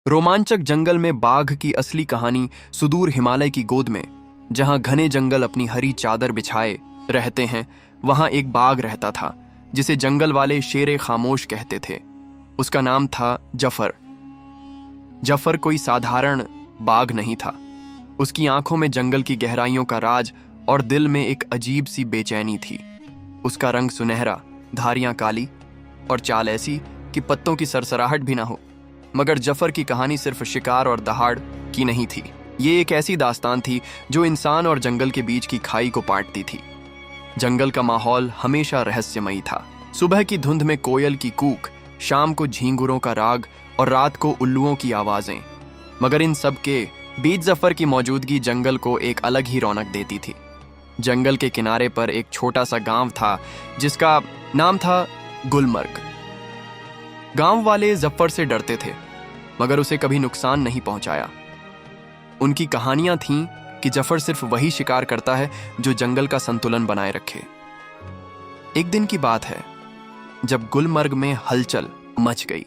रोमांचक जंगल में बाघ की असली कहानी सुदूर हिमालय की गोद में, जहां घने जंगल अपनी हरी चादर बिछाए रहते हैं, वहां एक बाघ रहता था जिसे जंगल वाले शेरे खामोश कहते थे। उसका नाम था जफर। जफर कोई साधारण बाघ नहीं था। उसकी आंखों में जंगल की गहराइयों का राज और दिल में एक अजीब सी बेचैनी थी। उसका रंग सुनहरा, धारियां काली और चाल ऐसी कि पत्तों की सरसराहट भी ना हो। मगर जफर की कहानी सिर्फ शिकार और दहाड़ की नहीं थी। ये एक ऐसी दास्तान थी जो इंसान और जंगल के बीच की खाई को पाटती थी। जंगल का माहौल हमेशा रहस्यमयी था। सुबह की धुंध में कोयल की कूक, शाम को झींगुरों का राग और रात को उल्लुओं की आवाजें। मगर इन सब के बीच जफर की मौजूदगी जंगल को एक अलग ही रौनक देती थी। जंगल के किनारे पर एक छोटा सा गांव था जिसका नाम था गुलमर्ग। गांव वाले जफर से डरते थे, मगर उसे कभी नुकसान नहीं पहुंचाया। उनकी कहानियां थीं कि जफर सिर्फ वही शिकार करता है जो जंगल का संतुलन बनाए रखे। एक दिन की बात है जब गुलमर्ग में हलचल मच गई।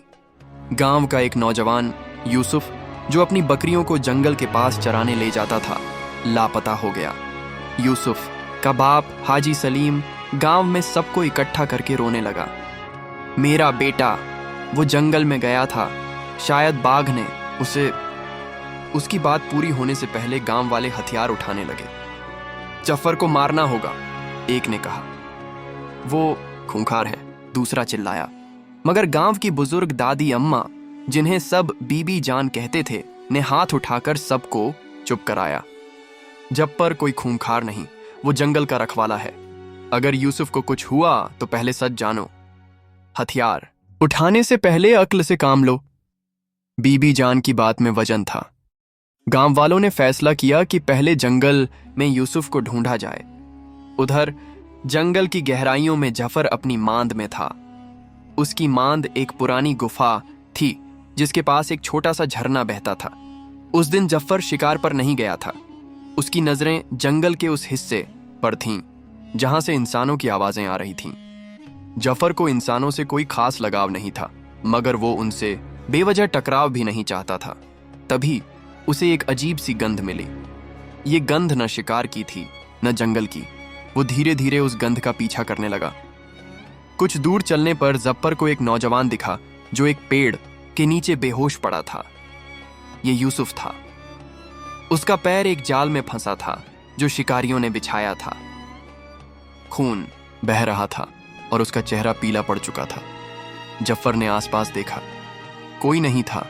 गांव का एक नौजवान यूसुफ, जो अपनी बकरियों को जंगल के पास चराने ले जाता था, लापता हो गया। यूसुफ का बाप हाजी सलीम गांव में सबको इकट्ठा करके रोने लगा। मेरा बेटा वो जंगल में गया था, शायद बाघ ने उसे। उसकी बात पूरी होने से पहले गांव वाले हथियार उठाने लगे। जफर को मारना होगा, एक ने कहा। वो खूंखार है, दूसरा चिल्लाया। मगर गांव की बुजुर्ग दादी अम्मा, जिन्हें सब बीबी जान कहते थे, ने हाथ उठाकर सबको चुप कराया। जफर कोई खूंखार नहीं, वो जंगल का रखवाला है। अगर यूसुफ को कुछ हुआ तो पहले सच जानो। हथियार उठाने से पहले अक्ल से काम लो। बीबी जान की बात में वजन था। गांव वालों ने फैसला किया कि पहले जंगल में यूसुफ को ढूंढा जाए। उधर जंगल की गहराइयों में जफर अपनी मांद में था। उसकी मांद एक पुरानी गुफा थी जिसके पास एक छोटा सा झरना बहता था। उस दिन जफर शिकार पर नहीं गया था। उसकी नजरें जंगल के उस हिस्से पर थीं जहां से इंसानों की आवाजें आ रही थीं। जफर को इंसानों से कोई खास लगाव नहीं था, मगर वो उनसे बेवजह टकराव भी नहीं चाहता था। तभी उसे एक अजीब सी गंध मिली। ये गंध न शिकार की थी न जंगल की। वो धीरे धीरे उस गंध का पीछा करने लगा। कुछ दूर चलने पर जफर को एक नौजवान दिखा जो एक पेड़ के नीचे बेहोश पड़ा था। ये यूसुफ था। उसका पैर एक जाल में फंसा था जो शिकारियों ने बिछाया था। खून बह रहा था और उसका चेहरा पीला पड़ चुका था। जफर ने आसपास देखा, कोई नहीं था।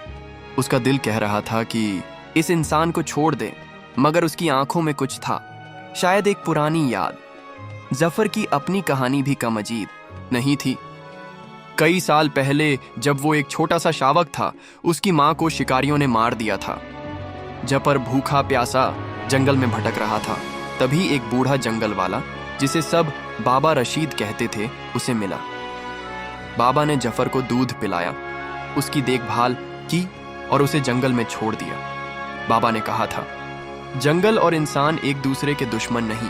उसका दिल कह रहा था कि इस इंसान को छोड़ दे, मगर उसकी आंखों में कुछ था, शायद एक पुरानी याद। जफर की अपनी कहानी भी कम अजीब नहीं थी। कई साल पहले जब वो एक छोटा सा शावक था, उसकी मां को शिकारियों ने मार दिया था। जफर भूखा प्यासा जंगल में भटक रहा था। तभी एक बूढ़ा जंगल वाला, जिसे सब बाबा रशीद कहते थे, उसे मिला। बाबा ने जफर को दूध पिलाया, उसकी देखभाल की और उसे जंगल में छोड़ दिया। बाबा ने कहा था, जंगल और इंसान एक दूसरे के दुश्मन नहीं।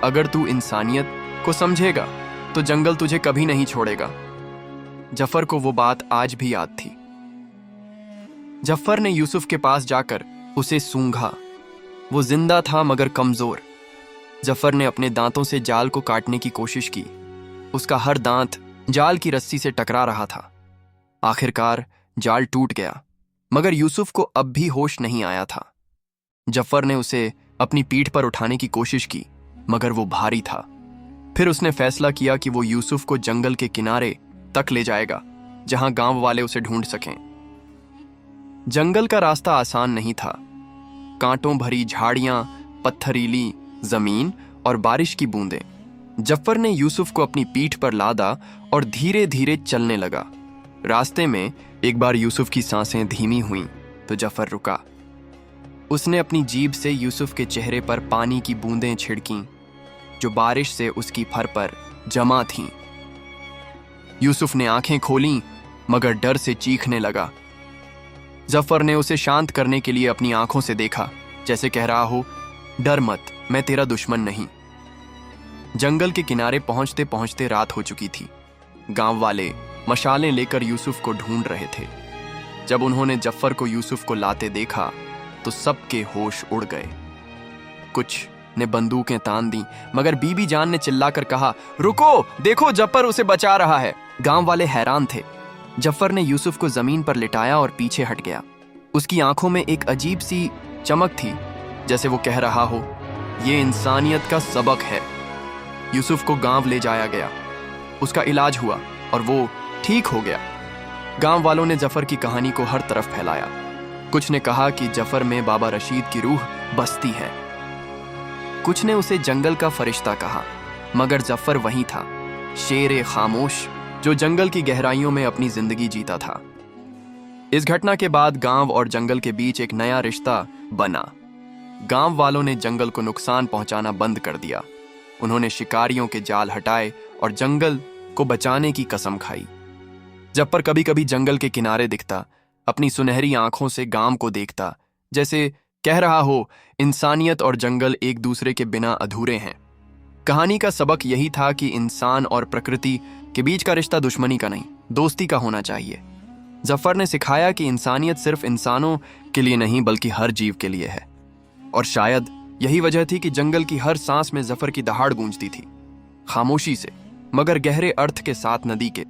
अगर तू इंसानियत को समझेगा तो जंगल तुझे कभी नहीं छोड़ेगा। जफर को वो बात आज भी याद थी। जफर ने यूसुफ के पास जाकर उसे सूंघा। वो जिंदा था मगर कमजोर। जफर ने अपने दांतों से जाल को काटने की कोशिश की। उसका हर दांत जाल की रस्सी से टकरा रहा था। आखिरकार जाल टूट गया, मगर यूसुफ को अब भी होश नहीं आया था। जफर ने उसे अपनी पीठ पर उठाने की कोशिश की, मगर वो भारी था। फिर उसने फैसला किया कि वो यूसुफ को जंगल के किनारे तक ले जाएगा, जहां गांव वाले उसे ढूंढ सकें। जंगल का रास्ता आसान नहीं था। कांटों भरी झाड़ियां, पत्थरीली जमीन और बारिश की बूंदें। जफर ने यूसुफ को अपनी पीठ पर लादा और धीरे धीरे चलने लगा। रास्ते में एक बार यूसुफ की सांसें धीमी हुईं तो जफर रुका। उसने अपनी जीभ से यूसुफ के चेहरे पर पानी की बूंदें छिड़कीं, जो बारिश से उसकी फर पर जमा थीं। यूसुफ ने आंखें खोलीं, मगर डर से चीखने लगा। जफर ने उसे शांत करने के लिए अपनी आंखों से देखा, जैसे कह रहा हो, डर मत, मैं तेरा दुश्मन नहीं। जंगल के किनारे पहुंचते पहुंचते रात हो चुकी थी। गांव वाले मशालें लेकर यूसुफ को ढूंढ रहे थे। जब उन्होंने जफर को यूसुफ को लाते देखा तो सबके होश उड़ गए। कुछ ने बंदूकें तान दी, मगर बीबी जान ने चिल्लाकर कहा, रुको, देखो जफर उसे बचा रहा है। गांव वाले हैरान थे। जफर ने यूसुफ को जमीन पर लिटाया और पीछे हट गया। उसकी आंखों में एक अजीब सी चमक थी, जैसे वो कह रहा हो, ये इंसानियत का सबक है। यूसुफ को गांव ले जाया गया। उसका इलाज हुआ और वो ठीक हो गया। गांव वालों ने जफर की कहानी को हर तरफ फैलाया। कुछ ने कहा कि जफर में बाबा रशीद की रूह बसती है, कुछ ने उसे जंगल का फरिश्ता कहा, मगर जफर वही था, शेर खामोश, जो जंगल की गहराइयों में अपनी जिंदगी जीता था। इस घटना के बाद गांव और जंगल के बीच एक नया रिश्ता बना। गांव वालों ने जंगल को नुकसान पहुंचाना बंद कर दिया। उन्होंने शिकारियों के जाल हटाए और जंगल को बचाने की कसम खाई। जफर कभी कभी जंगल के किनारे दिखता, अपनी सुनहरी आंखों से गांव को देखता, जैसे कह रहा हो, इंसानियत और जंगल एक दूसरे के बिना अधूरे हैं। कहानी का सबक यही था कि इंसान और प्रकृति के बीच का रिश्ता दुश्मनी का नहीं, दोस्ती का होना चाहिए। जफर ने सिखाया कि इंसानियत सिर्फ इंसानों के लिए नहीं, बल्कि हर जीव के लिए है। और शायद यही वजह थी कि जंगल की हर सांस में जफर की दहाड़ गूंजती थी, खामोशी से, मगर गहरे अर्थ के साथ, नदी के